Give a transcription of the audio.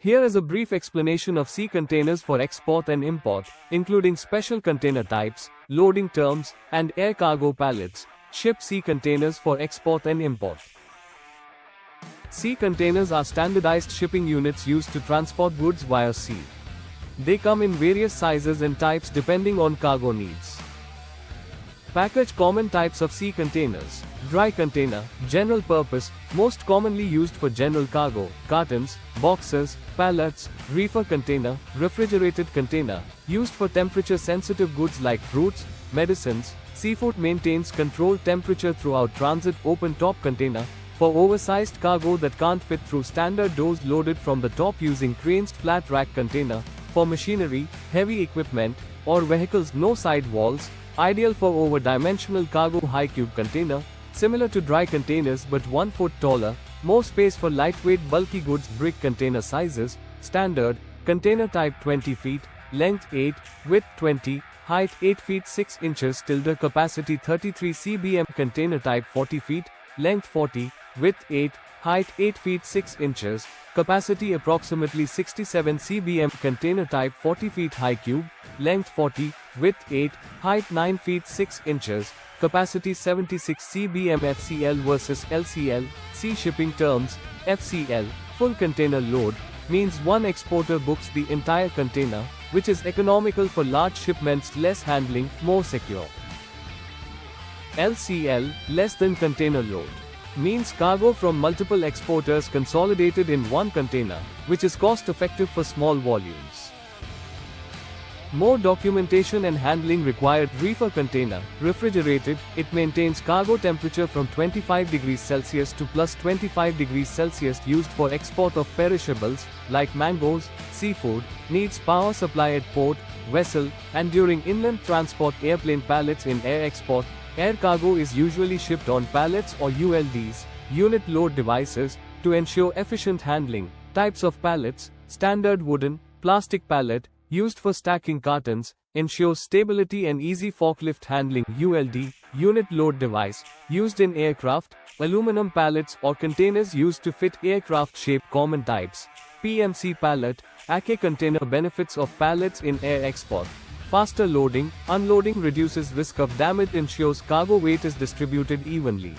Here is a brief explanation of sea containers for export and import, including special container types, loading terms, and air cargo pallets. Ship sea containers for export and import. Sea containers are standardized shipping units used to transport goods via sea. They come in various sizes and types depending on cargo needs. Package common types of sea containers. Dry container, general purpose, most commonly used for general cargo, cartons, boxes, pallets. Reefer container, refrigerated container, used for temperature-sensitive goods like fruits, medicines, seafood. Maintains controlled temperature throughout transit. Open-top container, for oversized cargo that can't fit through standard doors. Loaded from the top using cranes. Flat rack container, for machinery, heavy equipment, or vehicles. No side walls, ideal for over-dimensional cargo. High cube container, similar to dry containers but 1 foot taller, more space for lightweight bulky goods. Brick container sizes, standard, container type 20 feet, length 8, width 20, height 8 feet 6 inches. Capacity 33 cbm. Container type 40 feet, length 40, width 8, height 8 feet 6 inches, capacity approximately 67 cbm. Container type 40 feet. High cube, length 40, width 8, height 9 feet 6 inches, capacity 76 cbm. FCL versus LCL. Sea shipping terms. FCL, full container load, means one exporter books the entire container, which is economical for large shipments. Less handling, more secure. LCL, less than container load, means cargo from multiple exporters consolidated in one container, which is cost-effective for small volumes. More documentation and handling required. Reefer container, refrigerated, it maintains cargo temperature from 25 degrees Celsius to plus 25 degrees Celsius. Used for export of perishables, like mangoes, seafood, needs power supply at port, vessel, and during inland transport. Airplane pallets. In air export, air cargo is usually shipped on pallets or ULDs, unit load devices, to ensure efficient handling. Types of pallets. Standard wooden, plastic pallet, used for stacking cartons, ensures stability and easy forklift handling. ULD, unit load device, used in aircraft. Aluminum pallets or containers used to fit aircraft shape. Common types. PMC pallet, ACE container. Benefits of pallets in air export. Faster loading, unloading reduces risk of damage, ensures cargo weight is distributed evenly.